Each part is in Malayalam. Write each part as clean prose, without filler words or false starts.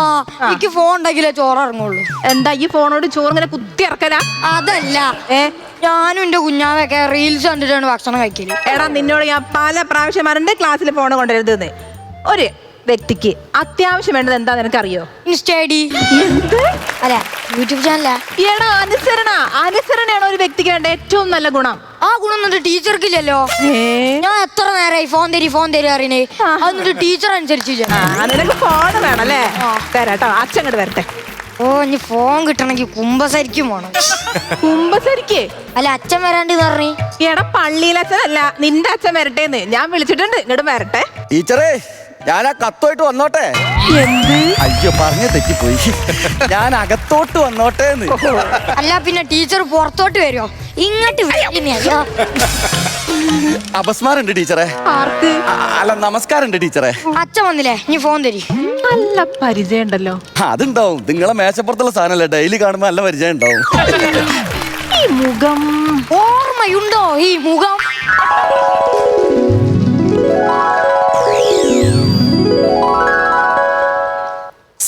ആ എനിക്ക് ഫോൺ ഉണ്ടെങ്കിലേ ചോറ് ഇറങ്ങുള്ളൂ. എന്താ ഈ ഫോണോട് ചോറ് ഇങ്ങനെ കുത്തി ഇറക്കല? അതല്ല, ഞാനും എന്റെ കുഞ്ഞാവൊക്കെ റീൽസ് കണ്ടിട്ടാണ് ഭക്ഷണം കഴിക്കല്. എടാ നിന്നോട് ഞാൻ പല പ്രാവശ്യം പറഞ്ഞ ക്ലാസ്സിൽ ഫോൺ കൊണ്ടുവരുതെന്ന്. ഒരു വ്യക്തിക്ക് അത്യാവശ്യം വേണ്ടത് എന്താ നിനക്കറിയോ? ഇൻസ്റ്റൈഡി. അല്ല, യൂട്യൂബ് ചാനലാ. എടാ അനുസരണയാണ് ഒരു വ്യക്തിക്ക് വേണ്ട ഏറ്റവും നല്ല ഗുണം. ആ ഗുണം എന്നിട്ട് ടീച്ചർക്കില്ലല്ലോ. ഞാൻ എത്ര നേരമായി ഫോൺ തരി അറിയണേ, എന്നിട്ട് ടീച്ചർ അനുസരിച്ചില്ല. നിനക്ക് ഫോൺ വേണല്ലേ? തരാട്ടോ, അച്ഛൻ ഇങ്ങോട്ട് വരട്ടെ. ഓ, ഇനി ഫോൺ കിട്ടണമെങ്കിൽ കുമ്പസരിക്കും വേണം. കുമ്പസരിക്ക്? അല്ല, അച്ഛൻ വരാണ്ട് പറഞ്ഞു. എടാ പള്ളിയിലെ അച്ഛനല്ല, നിന്റെ അച്ഛൻ വരട്ടേന്ന് ഞാൻ വിളിച്ചിട്ടുണ്ട്. ഇങ്ങോട്ട് വരട്ടെ. ടീച്ചറേ, ഞാൻ ആ കത്തോട്ട് വന്നോട്ടെ? എന്ത്? അയ്യോ, പറഞ്ഞ തെറ്റിപ്പോയി. ഞാൻ അകത്തോട്ട് വന്നോട്ടേന്ന്. അല്ല പിന്നെ ടീച്ചർ പുറത്തോട്ട് വരുമോ? ഇങ്ങോട്ട് അപസ്മാരുണ്ട് ടീച്ചറെ. ആർക്ക്? അല്ല, നമസ്കാരമുണ്ട് ടീച്ചറെ. അച്ഛൻ വന്നില്ലേ, നീ ഫോൺ തരി. നല്ല പരിചയം ഉണ്ടല്ലോ. അതുണ്ടാവും, നിങ്ങളെ മേശപ്പുറത്തുള്ള സാധനല്ലേ, ഡെയിലി കാണുമ്പോ നല്ല പരിചയം ഉണ്ടാവും. ഈ മുഖം ഓർമ്മയുണ്ടോ? ഈ മുഖം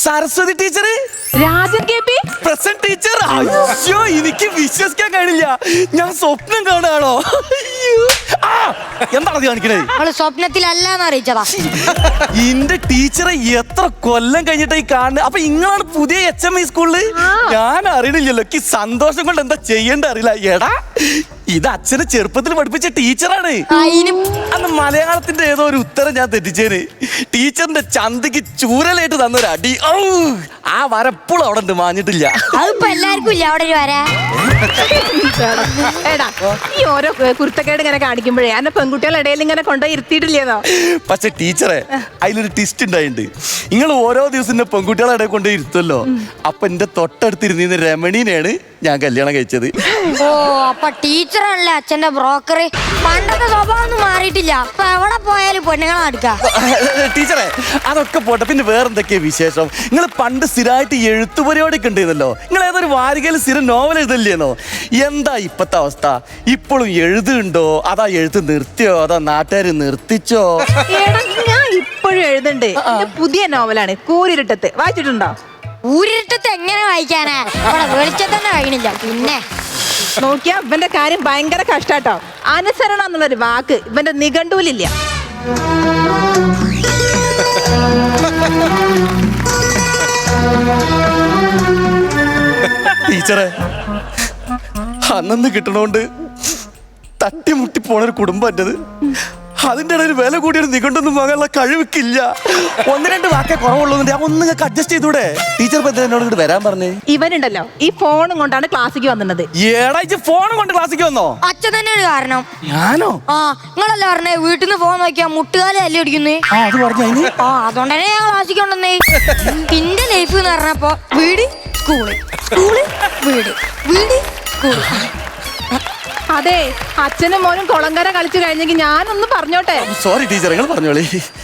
Saraswati teacher, Rajan K P. Present teacher. അയ്യോ, എനിക്ക് വിശ്വസിക്കാൻ കഴിയില്ല, ഞാൻ സ്വപ്നം കാണാണോ? എന്താണത് കാണിക്കണേ? അവള് സ്വപ്നത്തിലല്ലാന്ന് അറിയിച്ചതാ. എന്റെ ടീച്ചറെ എത്ര കൊല്ലം കഴിഞ്ഞിട്ടായി കാണുന്നത്. അപ്പൊ ഇങ്ങളാണ് പുതിയ HMI സ്കൂളില്? ഞാൻ അറിയണില്ലല്ലോ, എനിക്ക് സന്തോഷം കൊണ്ട് എന്താ ചെയ്യേണ്ട അറിയില്ല. എടാ, ഇത് അച്ഛനെ ചെറുപ്പത്തിൽ പഠിപ്പിച്ച ടീച്ചറാണ്. അന്ന് മലയാളത്തിന്റെ ഏതോ ഒരു ഉത്തരം ഞാൻ തെറ്റിച്ചേന്. ടീച്ചറിന്റെ ചന്തയ്ക്ക് ചൂരലായിട്ട് തന്നൊരു അടി. ആ വരപ്പോഴും അവിടെ ഉണ്ട്, മാഞ്ഞിട്ടില്ല. അതിപ്പോ എല്ലാവർക്കും ഇല്ല അവിടെ ഒരു വര. എടാ, ഈ ഓരോ കുരുത്തക്കേട് ഇങ്ങനെ കാണിക്കുമ്പോഴേ എന്നെ പെൺകുട്ടികളുടെ ഇടയിൽ ഇങ്ങനെ കൊണ്ടുപോയി ഇരുത്തിയിട്ടില്ലേന്നോ? പക്ഷെ ടീച്ചറെ, അതിലൊരു ട്വിസ്റ്റ് ഉണ്ടായിട്ടുണ്ട്. നിങ്ങൾ ഓരോ ദിവസം പെൺകുട്ടികളെ ഇടയിൽ കൊണ്ടുപോയി ഇരുത്തല്ലോ. അപ്പൊ എന്റെ തൊട്ടടുത്തിരുന്ന രമണീനെയാണ് ഞാൻ കല്യാണം കഴിച്ചത്. ഓ, അപ്പൊ ടീച്ചറാണല്ലേ അച്ഛന്റെ ബ്രോക്കർ. പണ്ടത്തെ സ്വഭാവം ഒന്നും മാറിയിട്ടില്ല. അപ്പൊ എവിടെ പോയാലും പെണ്ണുങ്ങളെ അടുക്കാം. ടീച്ചറെ, അതൊക്കെ പോട്ടെ, പിന്നെ വേറെന്തൊക്കെയാ വിശേഷം? നിങ്ങൾ പണ്ട് സ്ഥിരമായിട്ട് എഴുത്തുപരിപാടിയൊക്കെ ഉണ്ടായിരുന്നല്ലോ. നിങ്ങൾ ഏതൊരു വാരികയിൽ സ്ഥിരം നോവൽ എഴുതല്ലേന്നോ? എന്താ ഇപ്പത്തെ അവസ്ഥ? ഇപ്പോഴും എഴുതുണ്ടോ? അതാ എഴുത്ത് നിർത്തിയോ? അതാ നാട്ടുകാര് നിർത്തിച്ചോ? ഞാൻ ഇപ്പോഴും എഴുതുന്നുണ്ട്. പുതിയ നോവലാണ് കൂരിരുട്ടത്ത്. വായിച്ചിട്ടുണ്ടോ? ഊരിട്ടത്ത് എങ്ങനെ വായിക്കാനാ? അവിടെ വെളിച്ചം തന്നെ കഴിയണില്ല. പിന്നെ നോക്കിയാ ഇവന്റെ കാര്യം ഭയങ്കര കഷ്ടാട്ടോ. അനുസരണം എന്നുള്ളൊരു വാക്ക് ഇവന്റെ നിഘണ്ടുവിലില്ല. ടീച്ചറെ, അന്നു കിട്ടണോണ്ട് തട്ടിമുട്ടി പോണൊരു കുടുംബം എന്റേത്. അതിന്റെ ഇടയിൽ വില കൂടിയൊരു നിഘണ്ടൊന്നും വാങ്ങാനുള്ള കഴിവിക്കില്ല. ഒന്ന് രണ്ട് വാക്കേ കുറവുള്ളൂ. ഒന്ന് അഡ്ജസ്റ്റ് ചെയ്തൂടെ? ടീച്ചർ എന്നോട് ഇങ്ങോട്ട് വരാൻ പറഞ്ഞേ. ഇവനുണ്ടല്ലോ ഈ ഫോണും കൊണ്ടാണ് ക്ലാസ്സിക്ക് വന്നത്. ഏടാ, ഫോണും കൊണ്ട് ക്ലാസ്സിക്ക് വന്നോ? അച്ഛൻ തന്നെ ഒരു കാരണം. ഞാനോ? ആ, നിങ്ങളല്ല പറഞ്ഞേ വീട്ടിൽ നിന്ന് ഫോൺ നോക്കിയാ മുട്ടുകാലം അല്ലേ അടിക്കുന്നേ? അത് പറഞ്ഞു. അതുകൊണ്ട് തന്നെ ഞാൻ ക്ലാസ്സിക്ക് കൊണ്ടുവന്നേ. എന്റെ ലൈഫ് എന്ന് പറഞ്ഞപ്പോ വീട് സ്കൂള്, സ്കൂള് വീട്, വീട് സ്കൂള്. അതെ, അച്ഛനും മോനും കുളങ്കര കളിച്ചു കഴിഞ്ഞെങ്കിൽ ഞാനൊന്ന് പറഞ്ഞോട്ടെ. സോറി ടീച്ചർ, നിങ്ങൾ പറഞ്ഞോളി.